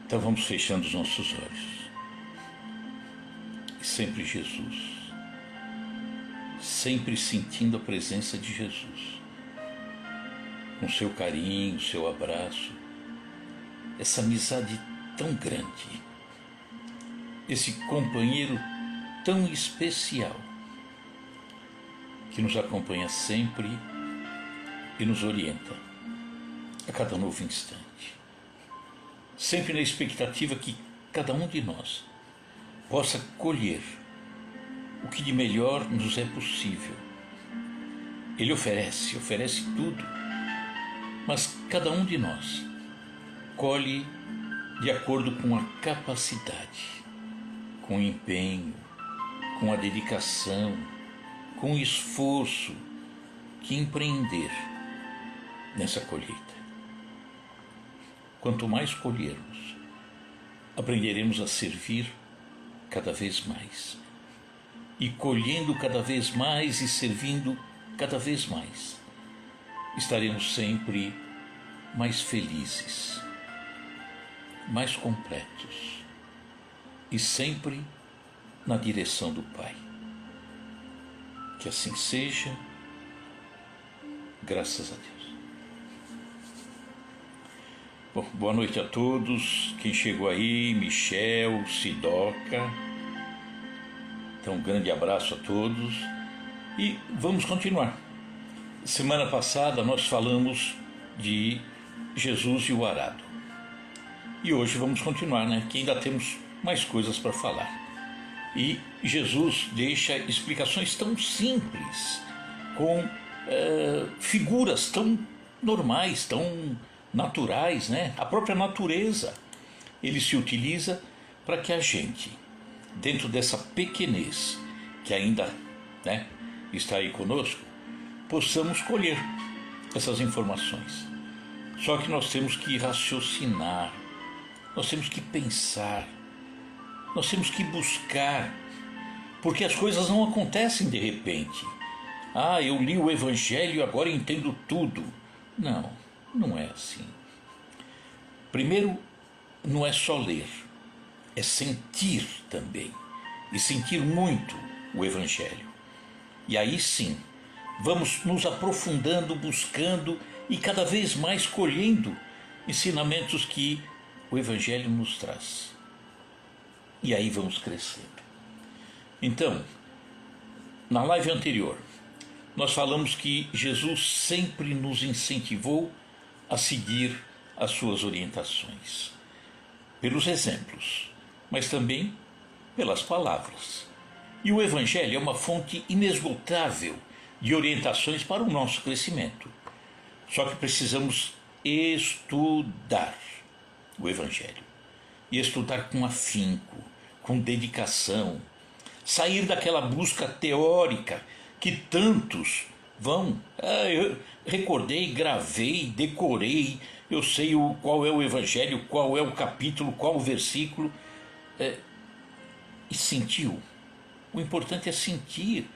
Então vamos fechando os nossos olhos. E sempre Jesus. Sempre sentindo a presença de Jesus. Com seu carinho, seu abraço. Essa amizade tão grande. Esse companheiro tão especial. Que nos acompanha sempre e nos orienta a cada novo instante. Sempre na expectativa que cada um de nós possa colher o que de melhor nos é possível. Ele oferece tudo, mas cada um de nós colhe de acordo com a capacidade, com o empenho, com a dedicação, com o esforço que empreender nessa colheita. Quanto mais colhermos, aprenderemos a servir cada vez mais. E colhendo cada vez mais e servindo cada vez mais, estaremos sempre mais felizes, mais completos e sempre na direção do Pai. Que assim seja, graças a Deus. Bom, boa noite a todos, quem chegou aí, Michel, Sidoca. Então, um grande abraço a todos e vamos continuar. Semana passada nós falamos de Jesus e o arado. E hoje vamos continuar, né? Que ainda temos mais coisas para falar. E Jesus deixa explicações tão simples, com figuras tão normais, tão naturais, né? A própria natureza, ele se utiliza para que a gente, dentro dessa pequenez que ainda, né, está aí conosco, possamos colher essas informações. Só que nós temos que raciocinar, nós temos que pensar, nós temos que buscar, porque as coisas não acontecem de repente. Ah, eu li o Evangelho e agora entendo tudo. Não, não é assim. Primeiro, não é só ler, é sentir também, e sentir muito o Evangelho. E aí sim, vamos nos aprofundando, buscando e cada vez mais colhendo ensinamentos que o Evangelho nos traz. E aí vamos crescendo. Então, na live anterior, nós falamos que Jesus sempre nos incentivou a seguir as suas orientações, pelos exemplos, mas também pelas palavras. E o Evangelho é uma fonte inesgotável de orientações para o nosso crescimento. Só que precisamos estudar o Evangelho. E estudar com afinco, com dedicação. Sair daquela busca teórica que tantos vão. Eu recordei, gravei, decorei, eu sei qual é o Evangelho, qual é o capítulo, qual o versículo. E sentiu. O importante é sentir.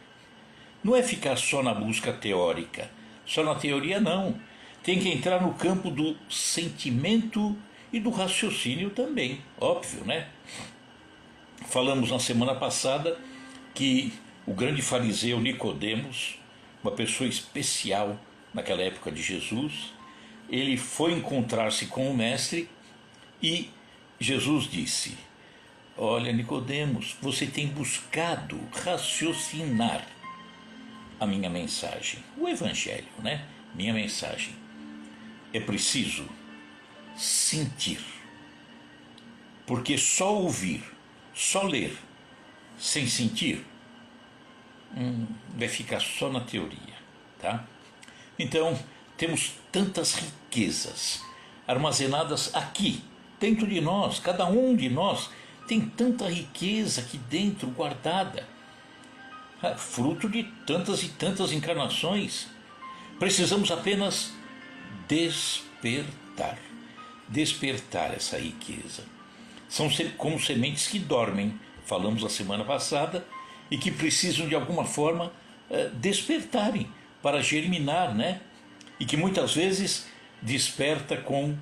Não é ficar só na busca teórica. Só na teoria não. Tem que entrar no campo do sentimento e do raciocínio também. Óbvio, né? Falamos na semana passada que o grande fariseu Nicodemos, uma pessoa especial naquela época de Jesus, ele foi encontrar-se com o mestre e Jesus disse: olha, Nicodemos, você tem buscado raciocinar a minha mensagem, o Evangelho, né? Minha mensagem. É preciso sentir, porque só ouvir, só ler, sem sentir, vai ficar só na teoria, tá? Então, temos tantas riquezas armazenadas aqui, dentro de nós, cada um de nós tem tanta riqueza aqui dentro, guardada, fruto de tantas e tantas encarnações. Precisamos apenas despertar essa riqueza. São como sementes que dormem, falamos na semana passada, e que precisam de alguma forma despertarem para germinar, né? E que muitas vezes desperta com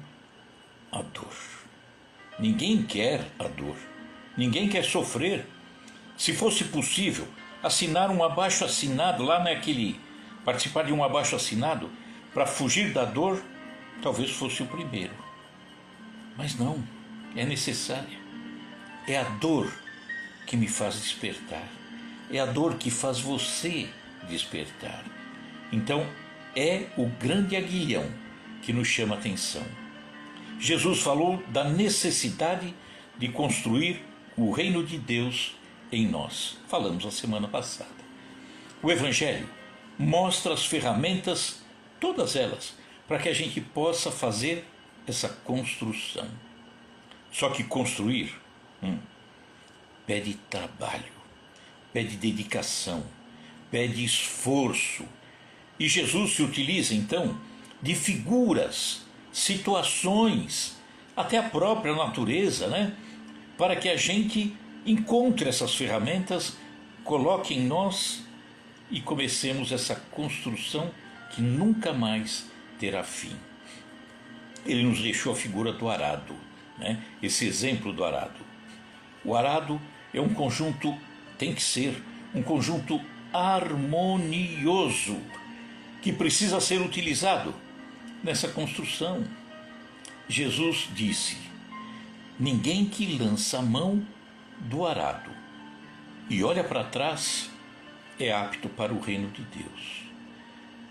a dor. Ninguém quer a dor, ninguém quer sofrer. Se fosse possível assinar um abaixo-assinado lá participar de um abaixo-assinado para fugir da dor, talvez fosse o primeiro. Mas não, é necessária. É a dor que me faz despertar. É a dor que faz você despertar. Então, é o grande aguilhão que nos chama a atenção. Jesus falou da necessidade de construir o reino de Deus em nós. Falamos a semana passada. O Evangelho mostra as ferramentas, todas elas, para que a gente possa fazer essa construção. Só que construir pede trabalho, pede dedicação, pede esforço. E Jesus se utiliza, então, de figuras, situações, até a própria natureza, né? Para que a gente encontre essas ferramentas, coloque em nós e comecemos essa construção que nunca mais terá fim. Ele nos deixou a figura do arado, né? Esse exemplo do arado. O arado é um conjunto, tem que ser um conjunto harmonioso, que precisa ser utilizado nessa construção. Jesus disse: ninguém que lança a mão do arado e olha para trás é apto para o reino de Deus.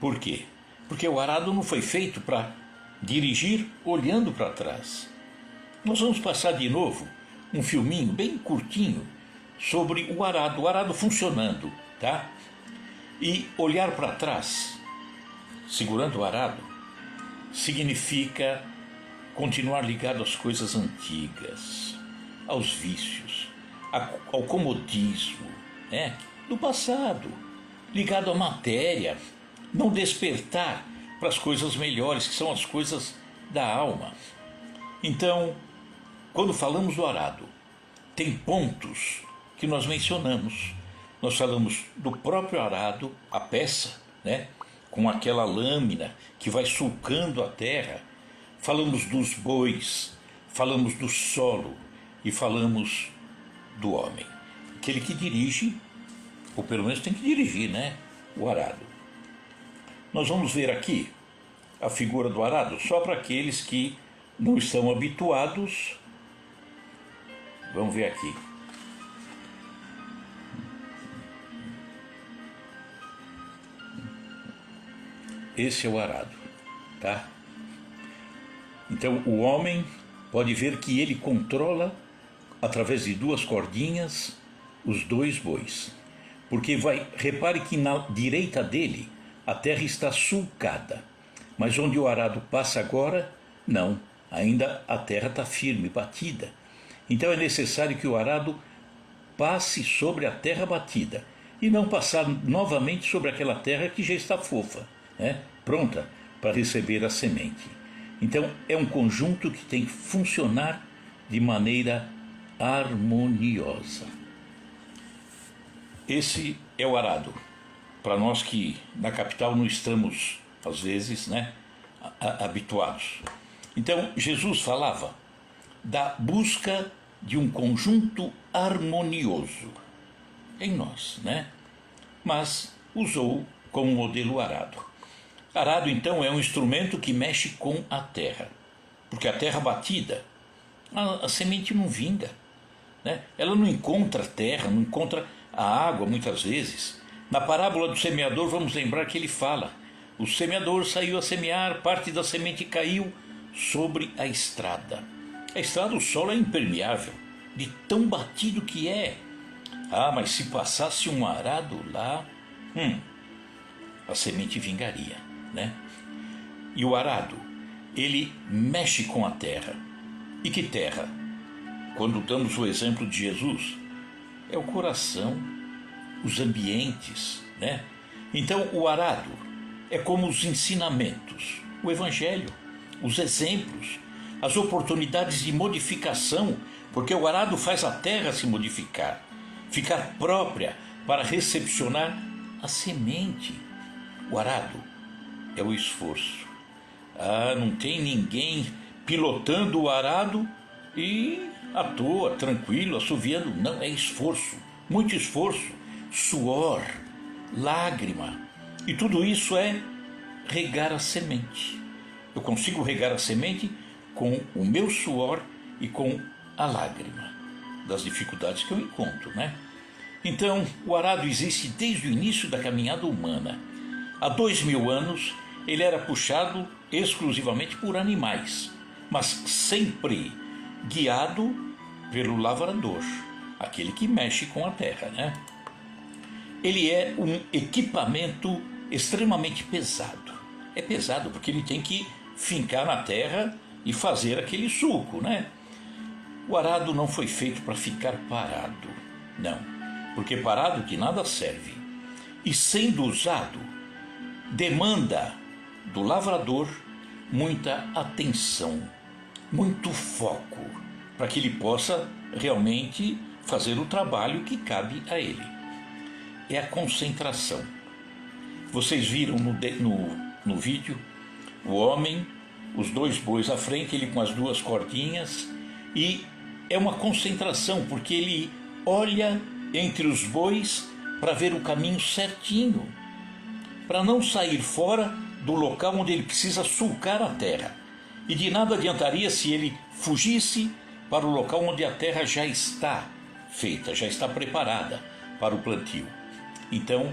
Por quê? Porque o arado não foi feito para dirigir olhando para trás. Nós vamos passar de novo um filminho bem curtinho sobre o arado funcionando, tá? E olhar para trás, segurando o arado, significa continuar ligado às coisas antigas, aos vícios, ao comodismo, né, do passado, ligado à matéria, não despertar para as coisas melhores, que são as coisas da alma. Então, quando falamos do arado, tem pontos que nós mencionamos. Nós falamos do próprio arado, a peça, né, com aquela lâmina que vai sulcando a terra. Falamos dos bois, falamos do solo e falamos do homem. Aquele que dirige, ou pelo menos tem que dirigir, né, o arado. Nós vamos ver aqui a figura do arado só para aqueles que não estão habituados. Vamos ver aqui. Esse é o arado, tá? Então o homem pode ver que ele controla, através de duas cordinhas, os dois bois. Porque repare que na direita dele a terra está sulcada, mas onde o arado passa agora, não, ainda a terra está firme, batida. Então é necessário que o arado passe sobre a terra batida e não passar novamente sobre aquela terra que já está fofa, né, pronta para receber a semente. Então é um conjunto que tem que funcionar de maneira harmoniosa. Esse é o arado. Para nós que na capital não estamos, às vezes, né, habituados. Então, Jesus falava da busca de um conjunto harmonioso em nós, né? Mas usou como modelo o arado. Arado, então, é um instrumento que mexe com a terra, porque a terra batida, a semente não vinga, né? Ela não encontra terra, não encontra a água muitas vezes. Na parábola do semeador, vamos lembrar que ele fala: o semeador saiu a semear, parte da semente caiu sobre a estrada. A estrada, o solo é impermeável, de tão batido que é. Ah, mas se passasse um arado lá, a semente vingaria, né? E o arado, ele mexe com a terra. E que terra? Quando damos o exemplo de Jesus, é o coração, os ambientes, né? Então o arado é como os ensinamentos, o evangelho, os exemplos, as oportunidades de modificação, porque o arado faz a terra se modificar, ficar própria para recepcionar a semente. O arado é o esforço. Ah, não tem ninguém pilotando o arado e à toa, tranquilo, assoviando. Não, é esforço, muito esforço, suor, lágrima. E tudo isso é regar a semente. Eu consigo regar a semente com o meu suor e com a lágrima das dificuldades que eu encontro, né? Então, o arado existe desde o início da caminhada humana. Há 2000 anos, ele era puxado exclusivamente por animais, mas sempre guiado pelo lavrador, aquele que mexe com a terra, né? Ele é um equipamento extremamente pesado. É pesado porque ele tem que fincar na terra e fazer aquele sulco, né? O arado não foi feito para ficar parado, não, porque parado de nada serve. E sendo usado, demanda do lavrador muita atenção, muito foco, para que ele possa realmente fazer o trabalho que cabe a ele. É a concentração. Vocês viram no vídeo o homem, os dois bois à frente, ele com as duas cordinhas, e é uma concentração, porque ele olha entre os bois para ver o caminho certinho, para não sair fora do local onde ele precisa sulcar a terra. E de nada adiantaria se ele fugisse para o local onde a terra já está feita, já está preparada para o plantio. Então,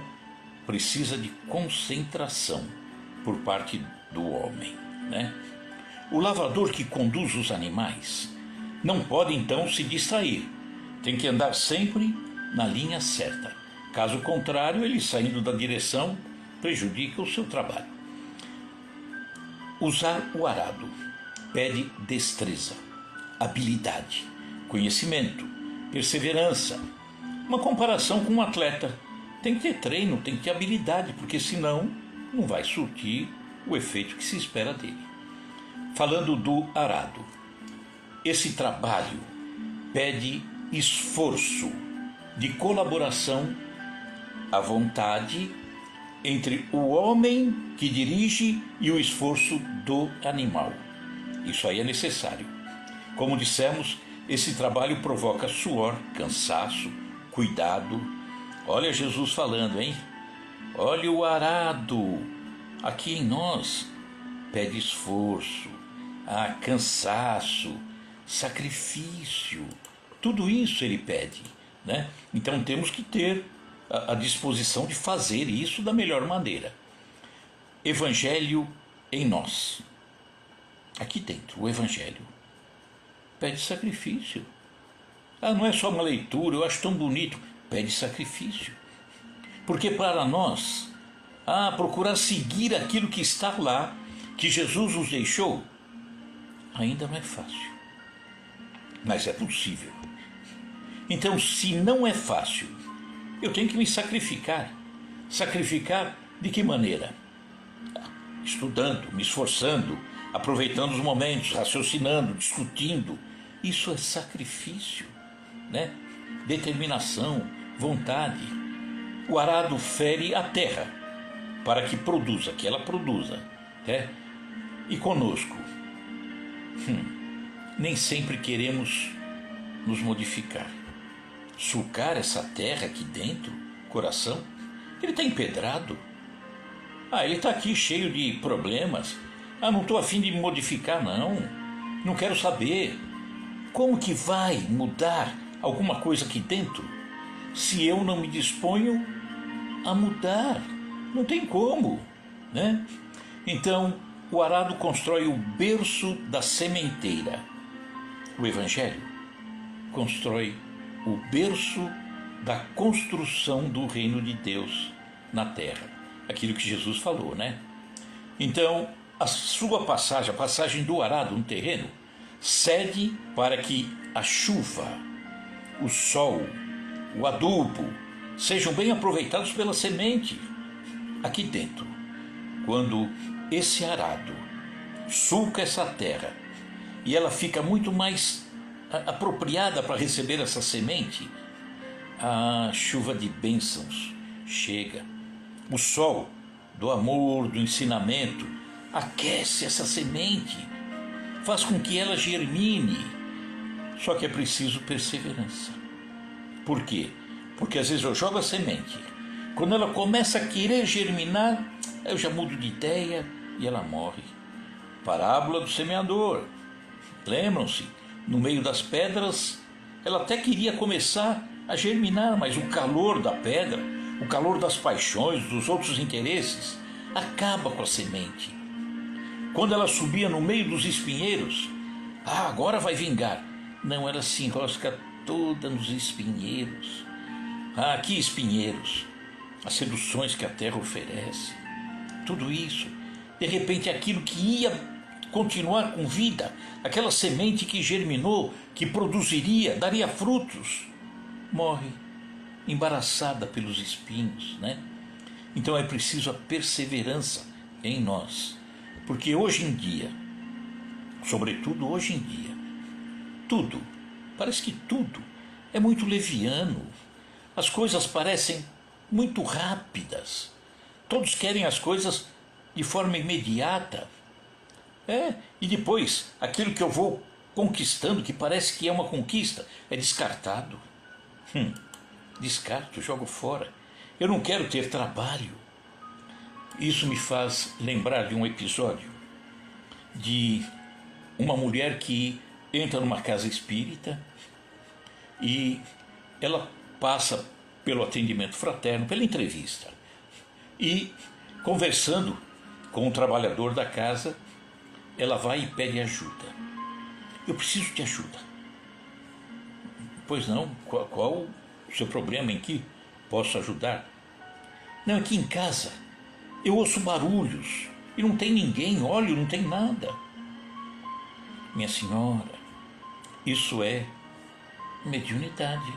precisa de concentração por parte do homem, né? O lavrador que conduz os animais não pode então se distrair, tem que andar sempre na linha certa. Caso contrário, ele saindo da direção prejudica o seu trabalho. Usar o arado pede destreza, habilidade, conhecimento, perseverança. Uma comparação com um atleta. Tem que ter treino, tem que ter habilidade, porque senão não vai surtir o efeito que se espera dele. Falando do arado, esse trabalho pede esforço de colaboração à vontade entre o homem que dirige e o esforço do animal. Isso aí é necessário. Como dissemos, esse trabalho provoca suor, cansaço, cuidado. Olha Jesus falando, hein? Olha o arado aqui em nós. Pede esforço, cansaço, sacrifício. Tudo isso ele pede, né? Então temos que ter a disposição de fazer isso da melhor maneira. Evangelho em nós. Aqui dentro, o Evangelho pede sacrifício. Não é só uma leitura, eu acho tão bonito. Pede sacrifício. Porque para nós, procurar seguir aquilo que está lá, que Jesus nos deixou, ainda não é fácil. Mas é possível. Então, se não é fácil, eu tenho que me sacrificar. Sacrificar de que maneira? Estudando, me esforçando, aproveitando os momentos, raciocinando, discutindo. Isso é sacrifício, né? Determinação, vontade. O arado fere a terra para que produza, que ela produza, né? E conosco, nem sempre queremos nos modificar. Sulcar essa terra aqui dentro, coração, ele está empedrado. Ele está aqui cheio de problemas. Não estou a fim de me modificar, não quero saber. Como que vai mudar alguma coisa aqui dentro se eu não me disponho a mudar? Não tem como, né? Então, o arado constrói o berço da sementeira. O Evangelho constrói o berço da construção do reino de Deus na terra. Aquilo que Jesus falou, né? Então, a sua passagem, a passagem do arado no terreno, cede para que a chuva, o sol, o adubo sejam bem aproveitados pela semente. Aqui dentro, quando esse arado sulca essa terra e ela fica muito mais apropriada para receber essa semente, a chuva de bênçãos chega. O sol do amor, do ensinamento, aquece essa semente, faz com que ela germine, Só que é preciso perseverança. Por quê? Porque às vezes eu jogo a semente. Quando ela começa a querer germinar, eu já mudo de ideia e ela morre. Parábola do semeador. Lembram-se? No meio das pedras, ela até queria começar a germinar, mas o calor da pedra, o calor das paixões, dos outros interesses, acaba com a semente. Quando ela subia no meio dos espinheiros, agora vai vingar. Não, ela se enrosca toda nos espinheiros. Que espinheiros! As seduções que a terra oferece. Tudo isso, de repente, aquilo que ia continuar com vida, aquela semente que germinou, que produziria, daria frutos, morre embaraçada pelos espinhos, né? Então é preciso a perseverança em nós, porque hoje em dia, sobretudo hoje em dia, tudo, parece que tudo é muito leviano, as coisas parecem muito rápidas, todos querem as coisas de forma imediata, e depois aquilo que eu vou conquistando, que parece que é uma conquista, é descartado. Descarto, jogo fora. Eu não quero ter trabalho. Isso me faz lembrar de um episódio de uma mulher que entra numa casa espírita e ela passa pelo atendimento fraterno, pela entrevista, e conversando com o trabalhador da casa, ela vai e pede ajuda. Eu preciso de ajuda. Pois não, qual o seu problema, em que posso ajudar? Não, aqui em casa eu ouço barulhos e não tem ninguém, olho, não tem nada. Minha senhora, isso é mediunidade.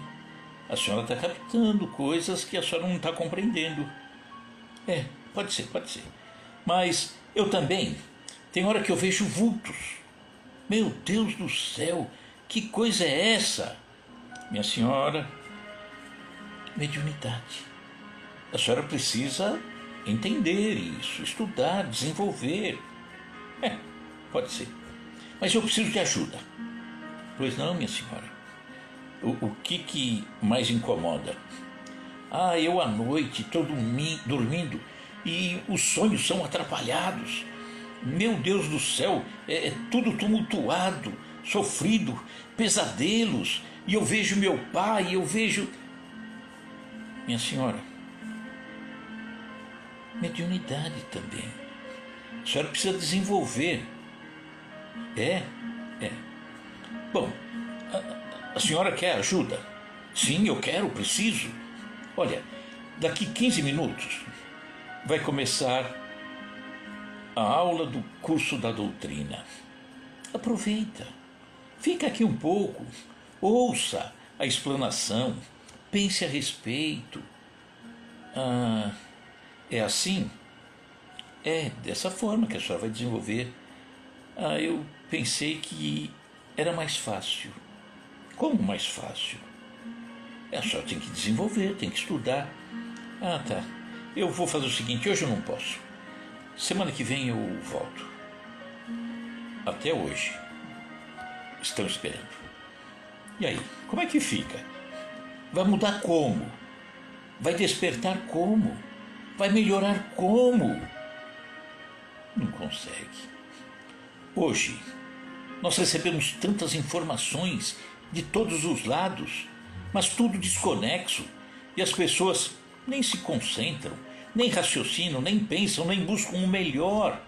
A senhora está captando coisas que a senhora não está compreendendo. Pode ser. Mas eu também, tem hora que eu vejo vultos. Meu Deus do céu, que coisa é essa? Minha senhora, mediunidade. A senhora precisa entender isso, estudar, desenvolver. Pode ser. Mas eu preciso de ajuda. Pois não, minha senhora. O que mais incomoda? Eu à noite estou dormindo e os sonhos são atrapalhados. Meu Deus do céu, é tudo tumultuado, sofrido, pesadelos. E eu vejo meu pai, eu vejo... Minha senhora, mediunidade também. A senhora precisa desenvolver. Bom, a senhora quer ajuda? Sim, eu quero, preciso. Olha, daqui 15 minutos vai começar a aula do curso da doutrina. Aproveita, fica aqui um pouco, ouça a explanação, pense a respeito. É assim? É dessa forma que a senhora vai desenvolver. Eu pensei que era mais fácil. Como mais fácil? A senhora tem que desenvolver, tem que estudar. Tá. Eu vou fazer o seguinte, hoje eu não posso. Semana que vem eu volto. Até hoje. Estão esperando. E aí, como é que fica? Vai mudar como? Vai despertar como? Vai melhorar como? Não consegue. Hoje, nós recebemos tantas informações de todos os lados, mas tudo desconexo, e as pessoas nem se concentram, nem raciocinam, nem pensam, nem buscam o melhor.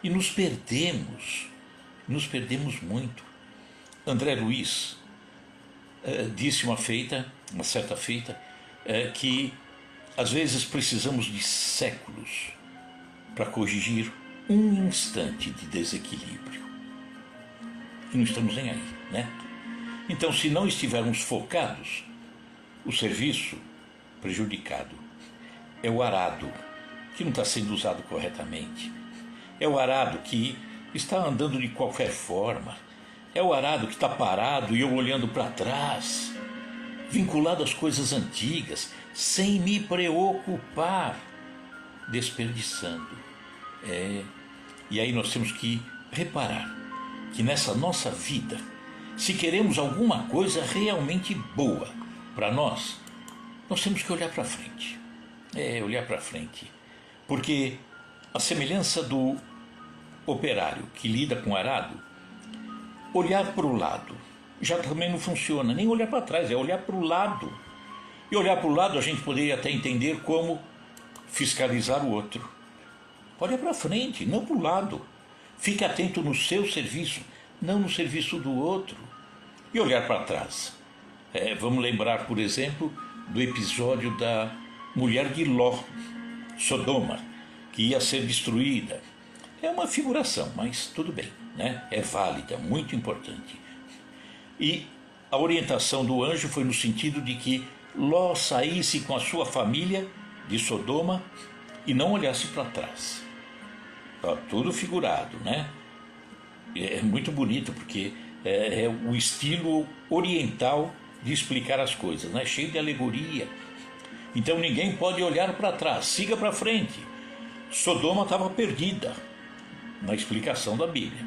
E nos perdemos muito. André Luiz disse uma certa feita, que às vezes precisamos de séculos para corrigir um instante de desequilíbrio. E não estamos nem aí, né? Então, se não estivermos focados, o serviço prejudicado. É o arado que não está sendo usado corretamente. É o arado que está andando de qualquer forma. É o arado que está parado e eu olhando para trás, vinculado às coisas antigas, sem me preocupar, desperdiçando. E aí nós temos que reparar que nessa nossa vida se queremos alguma coisa realmente boa para nós temos que olhar para frente. Olhar para frente. Porque a semelhança do operário que lida com arado, olhar para o lado já também não funciona, nem olhar para trás, é olhar para o lado. E olhar para o lado a gente poderia até entender como fiscalizar o outro. Olha para frente, não para o lado. Fique atento no seu serviço, não no serviço do outro. E olhar para trás. Vamos lembrar, por exemplo, do episódio da mulher de Ló, Sodoma, que ia ser destruída. É uma figuração, mas tudo bem, né? É válida, muito importante. E a orientação do anjo foi no sentido de que Ló saísse com a sua família de Sodoma e não olhasse para trás. Tudo figurado, né? É muito bonito porque é o estilo oriental de explicar as coisas, né? Cheio de alegoria. Então ninguém pode olhar para trás, siga para frente. Sodoma estava perdida na explicação da Bíblia,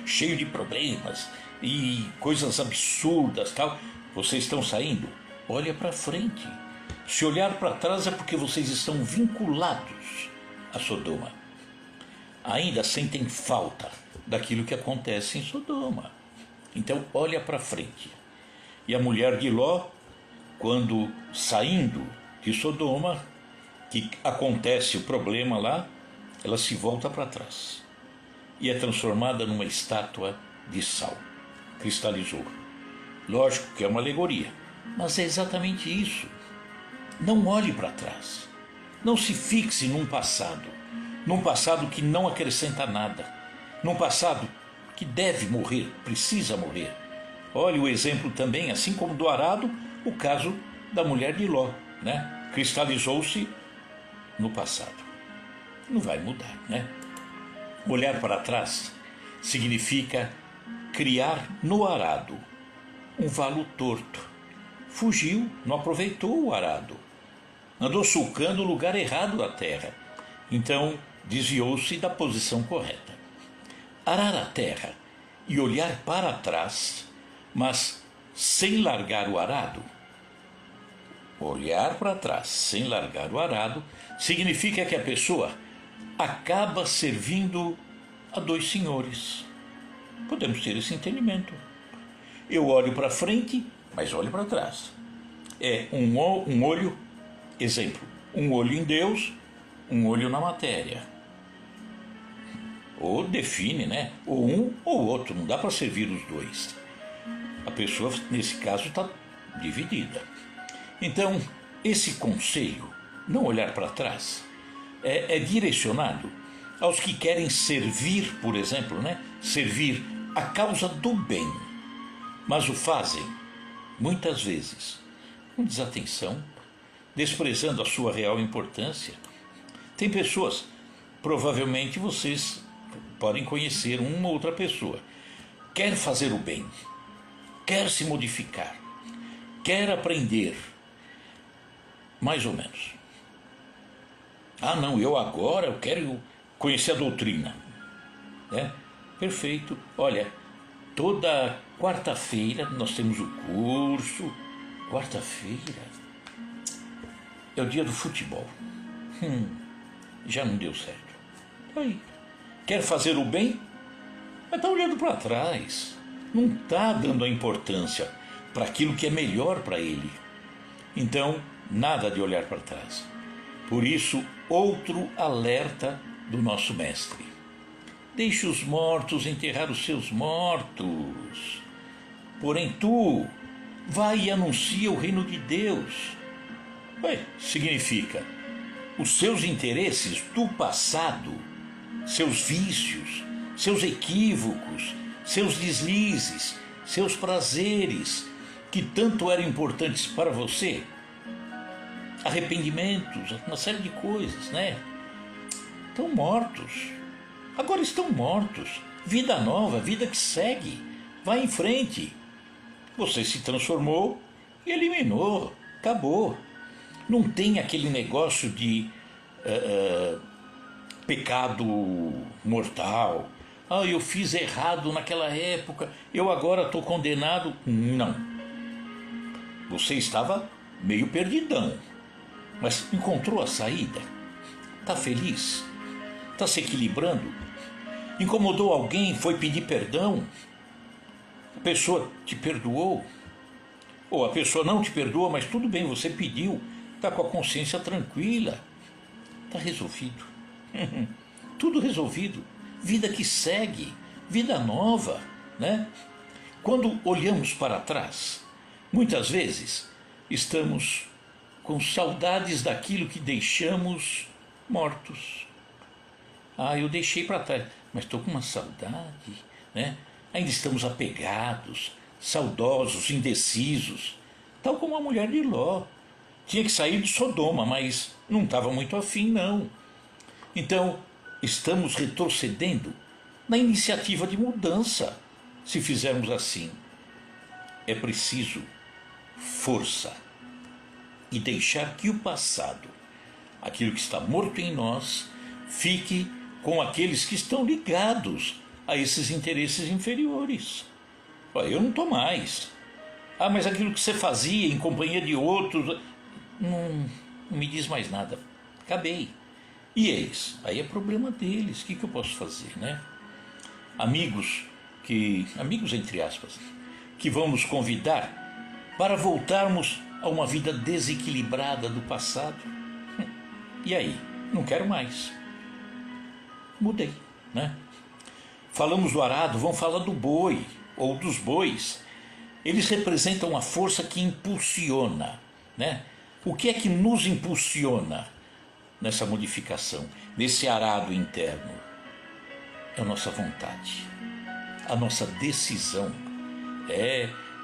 cheio de problemas e coisas absurdas, tal. Vocês estão saindo? Olha para frente. Se olhar para trás é porque vocês estão vinculados a Sodoma. Ainda sentem falta daquilo que acontece em Sodoma. Então olha para frente. E a mulher de Ló, quando saindo de Sodoma, que acontece o problema lá, ela se volta para trás e é transformada numa estátua de sal. Cristalizou. Lógico que é uma alegoria, mas é exatamente isso. Não olhe para trás. Não se fixe num passado que não acrescenta nada, num passado que deve morrer, precisa morrer. Olhe o exemplo também, assim como do arado, o caso da mulher de Ló, né? Cristalizou-se no passado. Não vai mudar, né? Olhar para trás significa criar no arado um valo torto. Fugiu, não aproveitou o arado. Andou sulcando o lugar errado da terra. Então desviou-se da posição correta. Arar a terra e olhar para trás, mas sem largar o arado. Olhar para trás sem largar o arado significa que a pessoa acaba servindo a dois senhores. Podemos ter esse entendimento. Eu olho para frente, mas olho para trás. É um olho, exemplo, um olho em Deus, um olho na matéria. Ou define, né? Ou um ou outro, não dá para servir os dois. A pessoa, nesse caso, está dividida. Então, esse conselho, não olhar para trás, é direcionado aos que querem servir, por exemplo, né? Servir a causa do bem, mas o fazem, muitas vezes, com desatenção, desprezando a sua real importância. Tem pessoas, provavelmente vocês podem conhecer uma ou outra pessoa, quer fazer o bem, quer se modificar, quer aprender, mais ou menos. Não, eu quero conhecer a doutrina. Perfeito. Olha, toda quarta-feira nós temos o curso. Quarta-feira é o dia do futebol. Já não deu certo. Aí, quer fazer o bem? Mas está olhando para trás. Não está dando a importância para aquilo que é melhor para ele. Então, nada de olhar para trás. Por isso, outro alerta do nosso mestre. Deixe os mortos enterrar os seus mortos. Porém, tu, vai e anuncia o reino de Deus. Significa, os seus interesses do passado, seus vícios, seus equívocos, seus deslizes, seus prazeres, que tanto eram importantes para você, arrependimentos, uma série de coisas, né? Estão mortos. Agora estão mortos. Vida nova, vida que segue. Vai em frente. Você se transformou e eliminou. Acabou. Não tem aquele negócio de pecado mortal. Ah, eu fiz errado naquela época, eu agora estou condenado. Não. Você estava meio perdidão, mas encontrou a saída? Está feliz? Está se equilibrando? Incomodou alguém, foi pedir perdão? A pessoa te perdoou? Ou a pessoa não te perdoa, mas tudo bem, você pediu, está com a consciência tranquila, está resolvido. Tudo resolvido. Vida que segue, vida nova, né? Quando olhamos para trás, muitas vezes estamos com saudades daquilo que deixamos mortos. Ah, eu deixei para trás, mas estou com uma saudade, né? Ainda estamos apegados, saudosos, indecisos, tal como a mulher de Ló. Tinha que sair de Sodoma, mas não estava muito afim, não. Então, estamos retrocedendo na iniciativa de mudança, se fizermos assim. É preciso força e deixar que o passado, aquilo que está morto em nós, fique com aqueles que estão ligados a esses interesses inferiores. Eu não estou mais. Ah, mas aquilo que você fazia em companhia de outros, não me diz mais nada. Acabei. E eles? Aí é problema deles. O que eu posso fazer, né? Amigos entre aspas, que vão nos convidar para voltarmos a uma vida desequilibrada do passado. E aí? Não quero mais. Mudei, né? Falamos do arado, vamos falar do boi ou dos bois. Eles representam a força que impulsiona, né? O que é que nos impulsiona nessa modificação, nesse arado interno? É a nossa vontade, a nossa decisão.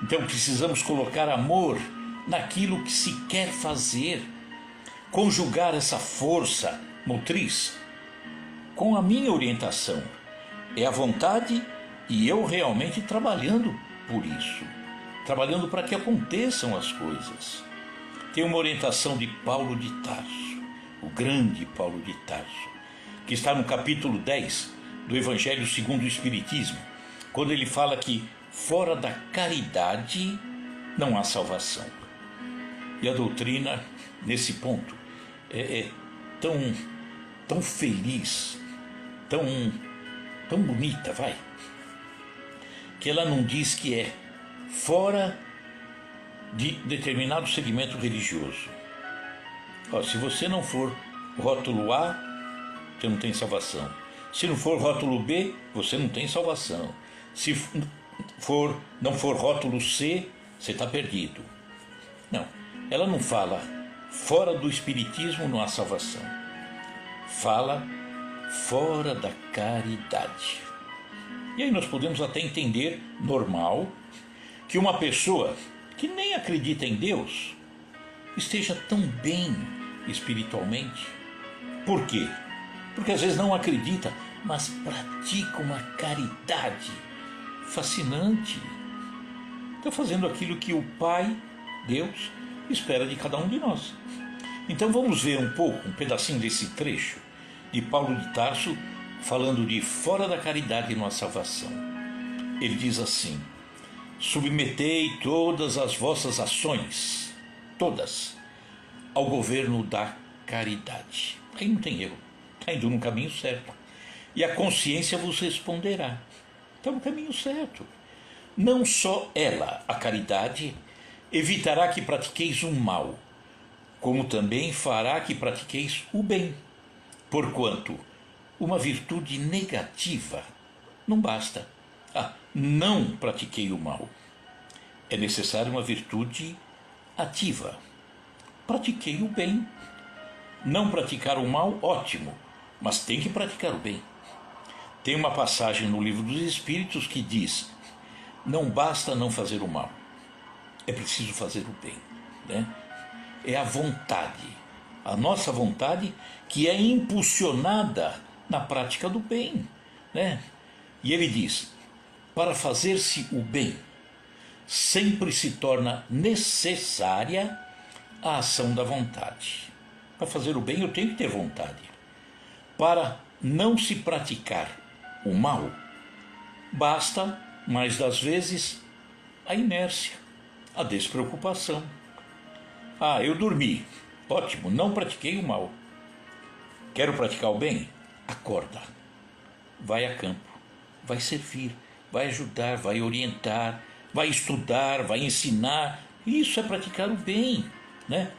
Então precisamos colocar amor naquilo que se quer fazer, conjugar essa força motriz com a minha orientação. É a vontade e eu realmente trabalhando por isso, trabalhando para que aconteçam as coisas. Tem uma orientação de Paulo de Tarso, o grande Paulo de Tarso, que está no capítulo 10 do Evangelho segundo o Espiritismo, quando ele fala que fora da caridade não há salvação. E a doutrina, nesse ponto, é tão feliz, tão bonita, que ela não diz que é fora de determinado segmento religioso. Se você não for rótulo A, você não tem salvação. Se não for rótulo B, você não tem salvação. Se não for rótulo C, você está perdido. Não, ela não fala fora do espiritismo não há salvação. Fala fora da caridade. E aí nós podemos até entender normal que uma pessoa que nem acredita em Deus esteja tão bem espiritualmente. Por quê? Porque às vezes não acredita, mas pratica uma caridade fascinante. Está fazendo aquilo que o Pai, Deus, espera de cada um de nós. Então vamos ver um pedacinho desse trecho de Paulo de Tarso, falando de fora da caridade não há salvação. Ele diz assim: submetei todas as vossas ações, todas, ao governo da caridade. Aí não tem erro, está indo no caminho certo. E a consciência vos responderá. Está no caminho certo. Não só ela, a caridade, evitará que pratiqueis o mal, como também fará que pratiqueis o bem. Porquanto uma virtude negativa não basta. Não pratiquei o mal. É necessário uma virtude ativa. Pratiquei o bem. Não praticar o mal, ótimo, mas tem que praticar o bem. Tem uma passagem no Livro dos Espíritos que diz: não basta não fazer o mal, é preciso fazer o bem, né? É a vontade, a nossa vontade, que é impulsionada na prática do bem, né? E ele diz: para fazer-se o bem, sempre se torna necessária a ação da vontade. Para fazer o bem eu tenho que ter vontade. Para não se praticar o mal, Basta, mais das vezes, a inércia, a despreocupação. Ah, eu dormi. Ótimo, não pratiquei o mal. Quero praticar o bem? Acorda. Vai a campo. Vai servir. Vai ajudar. Vai orientar. Vai estudar. Vai ensinar. Isso é praticar o bem, né?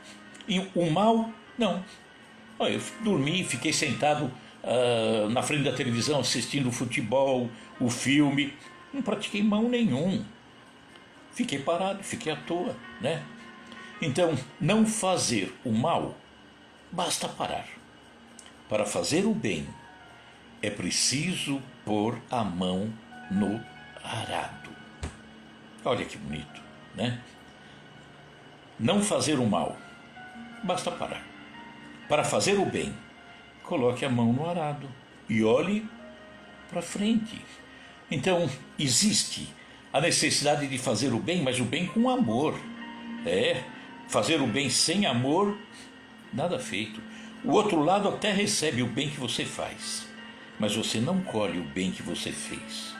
E o mal, não. Olha, eu dormi, fiquei sentado na frente da televisão assistindo o futebol, o filme. Não pratiquei mal nenhum. Fiquei parado, fiquei à toa, né? Então, não fazer o mal, basta parar. Para fazer o bem, é preciso pôr a mão no arado. Olha que bonito, né? Não fazer o mal, basta parar. Para fazer o bem, coloque a mão no arado e olhe para frente. Então, existe a necessidade de fazer o bem, mas o bem com amor. Fazer o bem sem amor, nada feito. O outro lado até recebe o bem que você faz, mas você não colhe o bem que você fez.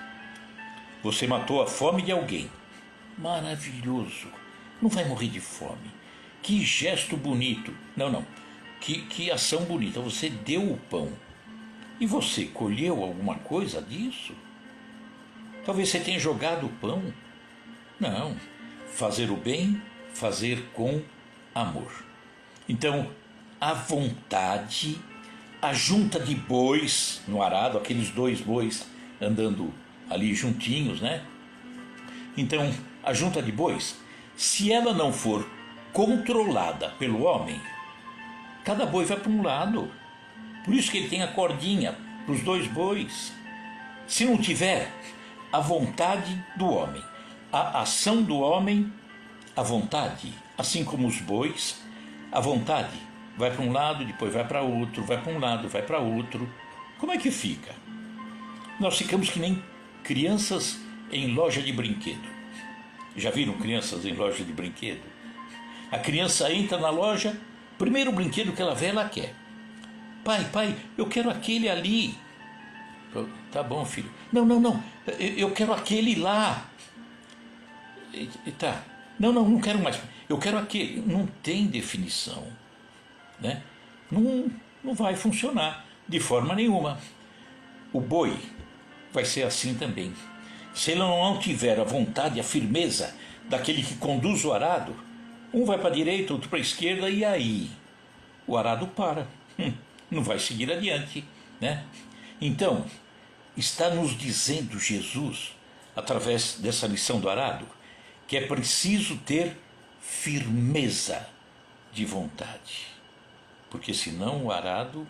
Você matou a fome de alguém. Maravilhoso. Não vai morrer de fome. Que gesto bonito. Não. Que ação bonita. Você deu o pão. E você colheu alguma coisa disso? Talvez você tenha jogado o pão. Não. Fazer o bem, fazer com amor. Então, a vontade, a junta de bois no arado, aqueles dois bois andando ali juntinhos, né? Então, a junta de bois, se ela não for controlada pelo homem, cada boi vai para um lado. Por isso que ele tem a cordinha para os dois bois. Se não tiver a vontade do homem, a ação do homem, a vontade, assim como os bois, a vontade vai para um lado, depois vai para outro, vai para um lado, vai para outro. Como é que fica? Nós ficamos que nem crianças em loja de brinquedo. Já viram crianças em loja de brinquedo? A criança entra na loja, primeiro brinquedo que ela vê, ela quer. Pai, eu quero aquele ali. Tá bom, filho. Não, eu quero aquele lá. Tá. Não quero mais. Eu quero aquele. Não tem definição, né? Não vai funcionar de forma nenhuma. O boi vai ser assim também. Se ele não tiver a vontade, a firmeza daquele que conduz o arado, um vai para a direita, outro para a esquerda, e aí o arado para. Não vai seguir adiante, né? Então, está nos dizendo Jesus, através dessa lição do arado, que é preciso ter firmeza de vontade, porque senão o arado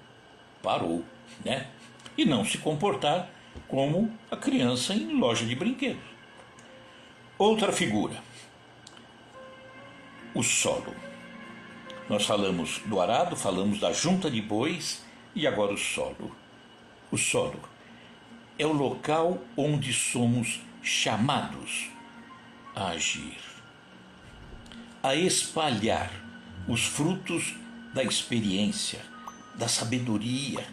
parou, né? E não se comportar como a criança em loja de brinquedos. Outra figura, o solo. Nós falamos do arado, falamos da junta de bois e agora o solo. O solo é o local onde somos chamados a agir, a espalhar os frutos da experiência, da sabedoria,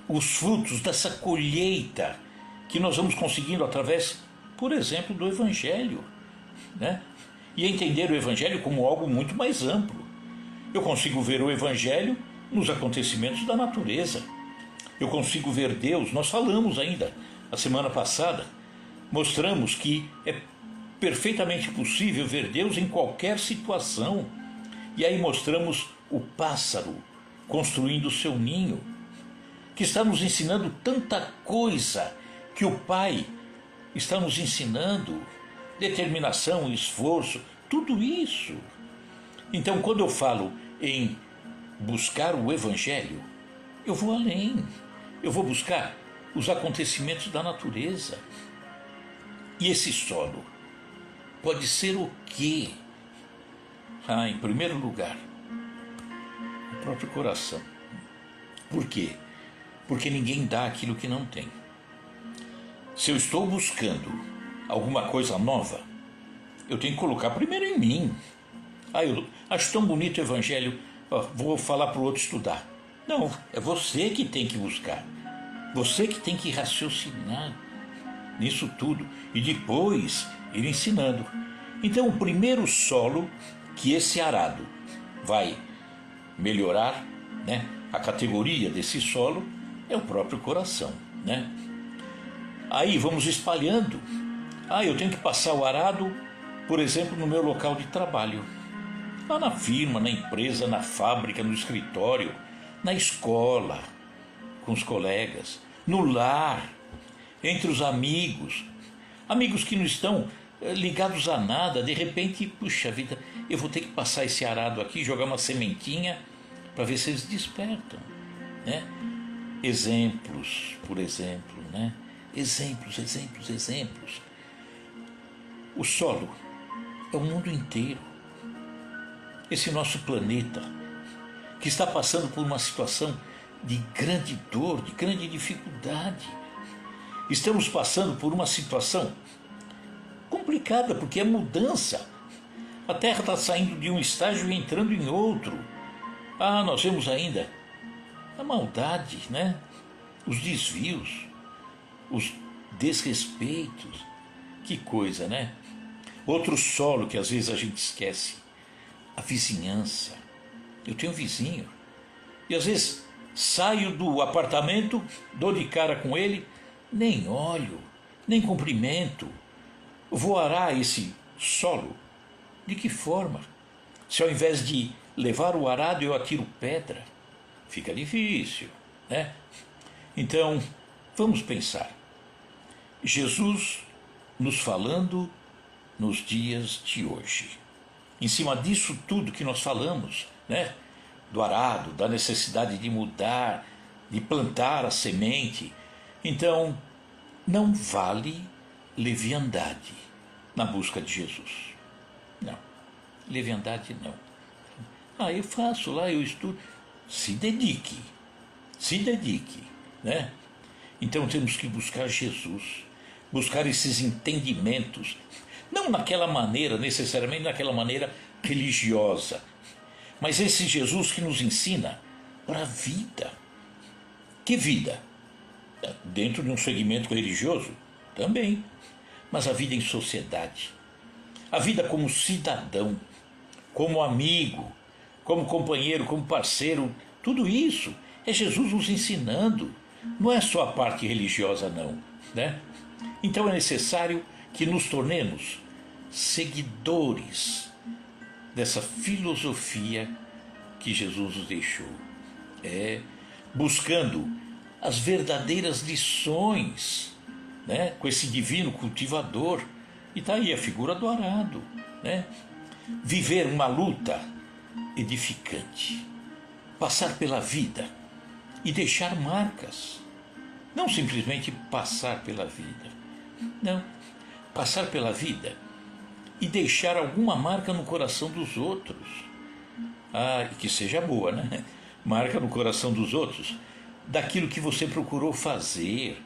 os frutos dessa colheita que nós vamos conseguindo através, por exemplo, do Evangelho, né? E entender o Evangelho como algo muito mais amplo. Eu consigo ver o Evangelho nos acontecimentos da natureza. Eu consigo ver Deus, nós falamos ainda, a semana passada, mostramos que é perfeitamente possível ver Deus em qualquer situação. E aí mostramos o pássaro construindo o seu ninho, que está nos ensinando tanta coisa que o Pai está nos ensinando, determinação, esforço, tudo isso. Então, quando eu falo em buscar o Evangelho, eu vou além, eu vou buscar os acontecimentos da natureza. E esse solo pode ser o quê? Em primeiro lugar, o próprio coração. Por quê? Porque ninguém dá aquilo que não tem. Se eu estou buscando alguma coisa nova, eu tenho que colocar primeiro em mim. Eu acho tão bonito o Evangelho, vou falar para o outro estudar. Não, é você que tem que buscar. Você que tem que raciocinar. nisso tudo, e depois ir ensinando. Então, o primeiro solo que esse arado vai melhorar, né, a categoria desse solo é o próprio coração, né? Aí vamos espalhando. Eu tenho que passar o arado, por exemplo, no meu local de trabalho. Lá na firma, na empresa, na fábrica, no escritório, na escola, com os colegas, no lar, entre os amigos. Amigos que não estão ligados a nada, de repente, puxa vida, eu vou ter que passar esse arado aqui, jogar uma sementinha para ver se eles despertam, né? Exemplos, por exemplo, né? Exemplos. O solo é o mundo inteiro. Esse nosso planeta que está passando por uma situação de grande dor, de grande dificuldade. Estamos passando por uma situação complicada, porque é mudança. A Terra está saindo de um estágio e entrando em outro. Nós vemos ainda a maldade, né? Os desvios, os desrespeitos. Que coisa, né? Outro solo que às vezes a gente esquece, a vizinhança. Eu tenho um vizinho e às vezes saio do apartamento, dou de cara com ele, nem olho, nem cumprimento. Vou arar esse solo. De que forma? Se ao invés de levar o arado eu atiro pedra, fica difícil, né? Então, vamos pensar. Jesus nos falando nos dias de hoje. Em cima disso tudo que nós falamos, né? Do arado, da necessidade de mudar, de plantar a semente. Então, não vale leviandade na busca de Jesus. Não, leviandade não. Eu faço lá, eu estudo. Se dedique, né? Então temos que buscar Jesus, buscar esses entendimentos, não naquela maneira, necessariamente naquela maneira religiosa, mas esse Jesus que nos ensina para a vida. Que vida? Dentro de um segmento religioso? Também. Mas a vida em sociedade. A vida como cidadão, como amigo, como companheiro, como parceiro. Tudo isso é Jesus nos ensinando. Não é só a parte religiosa, não, né? Então é necessário que nos tornemos seguidores dessa filosofia que Jesus nos deixou. Buscando as verdadeiras lições, né? Com esse divino cultivador. E está aí a figura do arado, né? Viver uma luta edificante. Passar pela vida e deixar marcas. Não simplesmente passar pela vida. Não. Passar pela vida e deixar alguma marca no coração dos outros. E que seja boa, né? Marca no coração dos outros daquilo que você procurou fazer,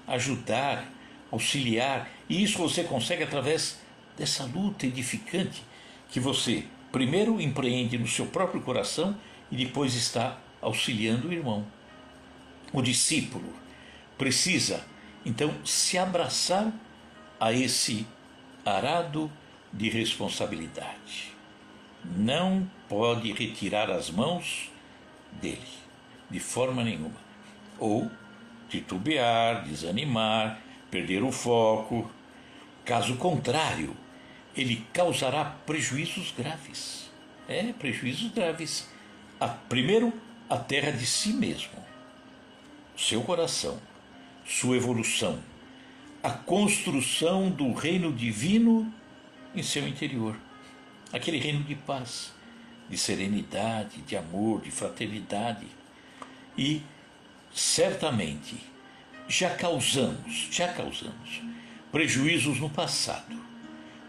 ajudar, auxiliar. E isso você consegue através dessa luta edificante que você primeiro empreende no seu próprio coração e depois está auxiliando o irmão. O discípulo precisa, então, se abraçar a esse arado de responsabilidade. Não pode retirar as mãos dele, de forma nenhuma. Ou titubear, desanimar, perder o foco. Caso contrário, ele causará prejuízos graves. Prejuízos graves. Primeiro, a terra de si mesmo, seu coração, sua evolução, a construção do reino divino em seu interior. Aquele reino de paz, de serenidade, de amor, de fraternidade. E, certamente, já causamos prejuízos no passado,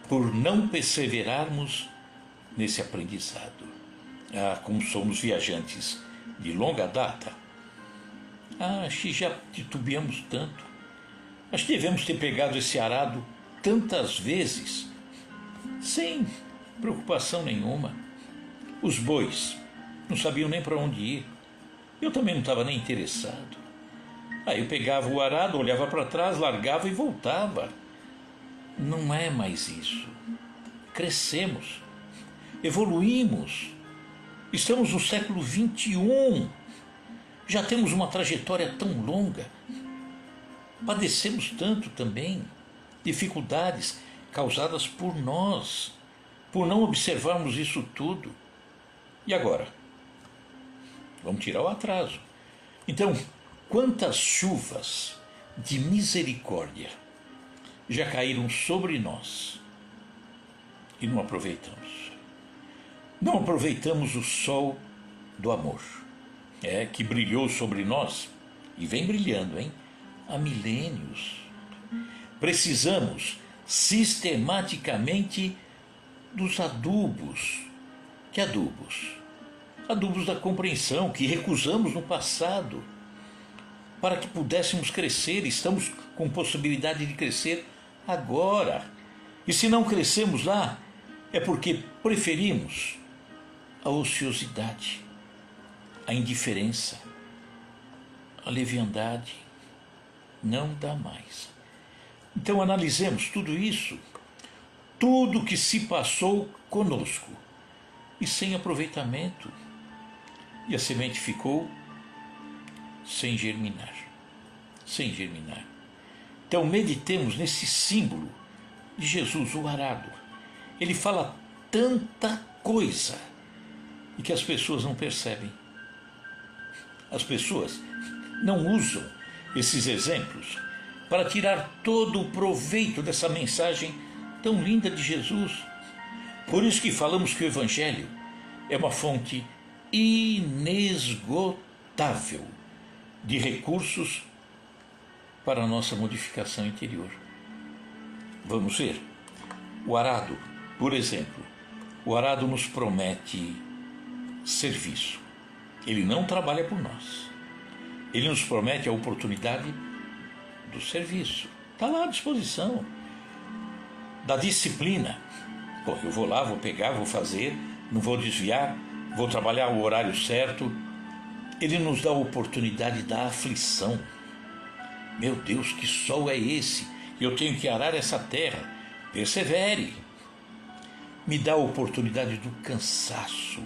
por não perseverarmos nesse aprendizado. Como somos viajantes de longa data, acho que já titubeamos tanto. Acho que devemos ter pegado esse arado tantas vezes, sem preocupação nenhuma. Os bois não sabiam nem para onde ir. Eu também não estava nem interessado. Aí eu pegava o arado, olhava para trás, largava e voltava. Não é mais isso. Crescemos, evoluímos, estamos no século XXI, já temos uma trajetória tão longa, padecemos tanto também, dificuldades causadas por nós, por não observarmos isso tudo. E agora? Vamos tirar o atraso. Então, quantas chuvas de misericórdia já caíram sobre nós e não aproveitamos? Não aproveitamos o sol do amor, que brilhou sobre nós e vem brilhando, há milênios. Precisamos sistematicamente dos adubos. Que adubos? Adubos da compreensão que recusamos no passado, para que pudéssemos crescer. Estamos com possibilidade de crescer agora. E se não crescemos lá, é porque preferimos a ociosidade, a indiferença, a leviandade. Não dá mais. Então analisemos tudo isso, tudo que se passou conosco, e sem aproveitamento. E a semente ficou sem germinar. Sem germinar. Então meditemos nesse símbolo de Jesus, o arado. Ele fala tanta coisa e que as pessoas não percebem. As pessoas não usam esses exemplos para tirar todo o proveito dessa mensagem tão linda de Jesus. Por isso que falamos que o Evangelho é uma fonte inesgotável de recursos para a nossa modificação interior. Vamos ver? O arado, por exemplo, o arado nos promete serviço. Ele não trabalha por nós. Ele nos promete a oportunidade do serviço. Está lá à disposição. Da disciplina. Eu vou lá, vou pegar, vou fazer, não vou desviar, vou trabalhar o horário certo. Ele nos dá a oportunidade da aflição. Meu Deus, que sol é esse? Eu tenho que arar essa terra. Persevere. Me dá a oportunidade do cansaço.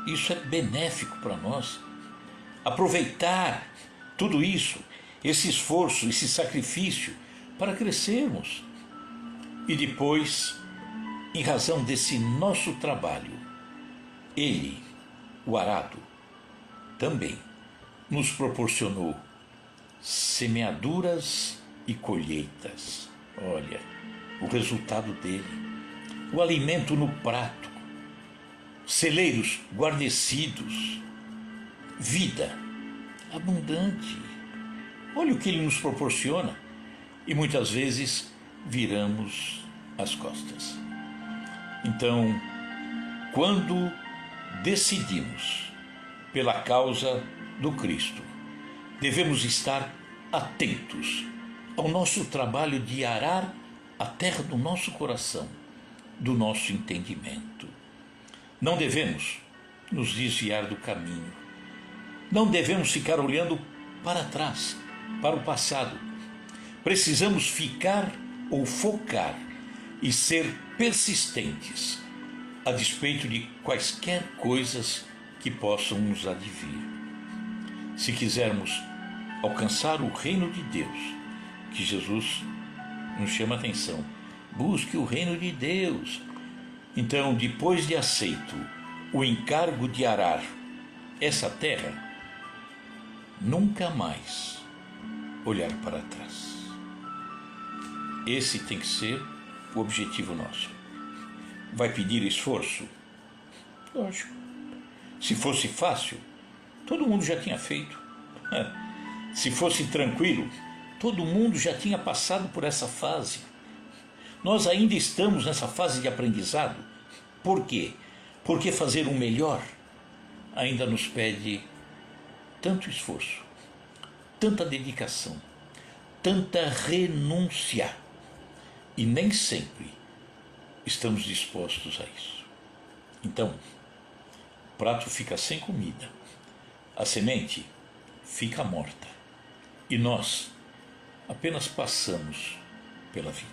Isso é benéfico para nós. Aproveitar tudo isso, esse esforço, esse sacrifício, para crescermos. E depois, em razão desse nosso trabalho, ele, o arado, também nos proporcionou semeaduras e colheitas. Olha, o resultado dele, o alimento no prato, celeiros guarnecidos, vida abundante. Olha o que ele nos proporciona e muitas vezes viramos as costas. Então, quando decidimos pela causa do Cristo, devemos estar atentos ao nosso trabalho de arar a terra do nosso coração, do nosso entendimento. Não devemos nos desviar do caminho. Não devemos ficar olhando para trás, para o passado. Precisamos ficar ou focar e ser persistentes, a despeito de quaisquer coisas que possam nos advir. Se quisermos alcançar o reino de Deus, que Jesus nos chama a atenção, busque o reino de Deus. Então, depois de aceito o encargo de arar essa terra, nunca mais olhar para trás. Esse tem que ser o objetivo nosso. Vai pedir esforço? Lógico. Se fosse fácil, todo mundo já tinha feito. Se fosse tranquilo, todo mundo já tinha passado por essa fase. Nós ainda estamos nessa fase de aprendizado. Por quê? Porque fazer o melhor ainda nos pede tanto esforço, tanta dedicação, tanta renúncia. E nem sempre estamos dispostos a isso. Então, o prato fica sem comida, a semente fica morta. e nós apenas passamos pela vida.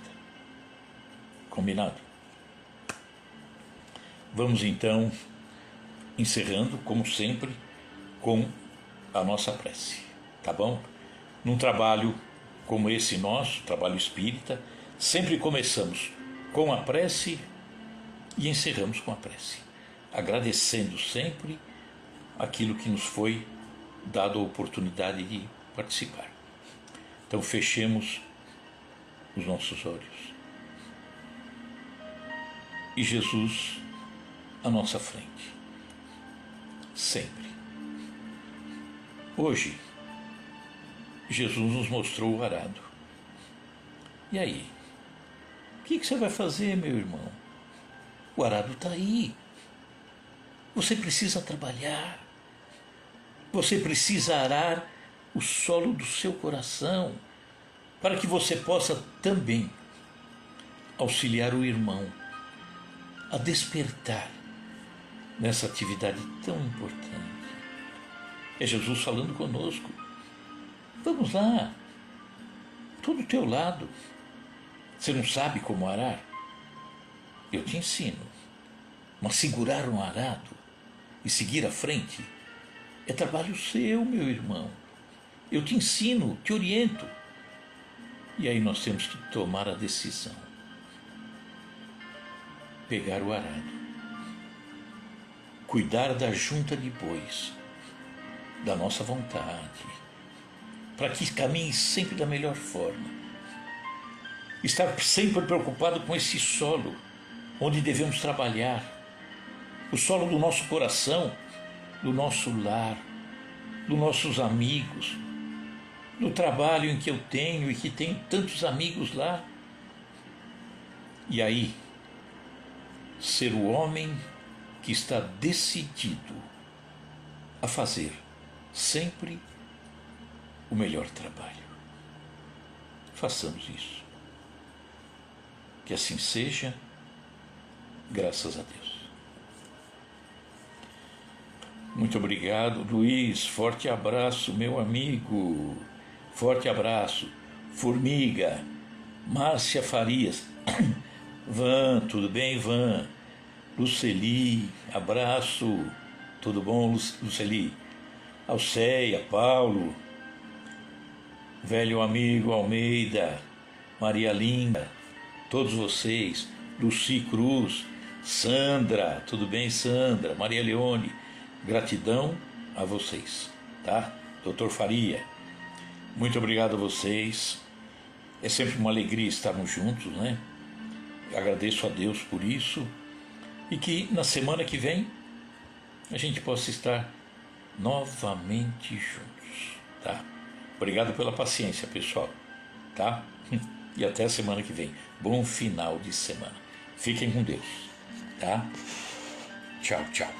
Combinado? Vamos então encerrando, como sempre, com a nossa prece, tá bom? Num trabalho como esse nosso, trabalho espírita, sempre começamos com a prece e encerramos com a prece, agradecendo sempre aquilo que nos foi dado a oportunidade de participar. Então fechemos os nossos olhos e Jesus à nossa frente, sempre. Hoje, Jesus nos mostrou o arado. E aí? O que você vai fazer, meu irmão? O arado está aí. Você precisa trabalhar. Você precisa arar o solo do seu coração para que você possa também auxiliar o irmão a despertar nessa atividade tão importante. É Jesus falando conosco. Vamos lá. Estou do teu lado. Você não sabe como arar? Eu te ensino. Mas segurar um arado e seguir à frente é trabalho seu, meu irmão. Eu te ensino, te oriento. E aí nós temos que tomar a decisão. Pegar o arado. Cuidar da junta de bois, da nossa vontade, para que caminhe sempre da melhor forma. Estar sempre preocupado com esse solo, onde devemos trabalhar, o solo do nosso coração, do nosso lar, dos nossos amigos, do trabalho em que eu tenho e que tenho tantos amigos lá. E aí, ser o homem que está decidido a fazer sempre o melhor trabalho. Façamos isso. Que assim seja, graças a Deus. Muito obrigado, Luiz. Forte abraço, meu amigo. Forte abraço. Formiga. Márcia Farias. Van, tudo bem, Van? Luceli, abraço. Tudo bom, Luceli? Alceia, Paulo. Velho amigo Almeida. Maria Linda. Todos vocês. Luci Cruz. Sandra, tudo bem, Sandra? Maria Leone. Gratidão a vocês, tá? Doutor Faria, muito obrigado a vocês. É sempre uma alegria estarmos juntos, né? Agradeço a Deus por isso. E que na semana que vem a gente possa estar novamente juntos, tá? Obrigado pela paciência, pessoal, tá? E até a semana que vem. Bom final de semana. Fiquem com Deus, tá? Tchau, tchau.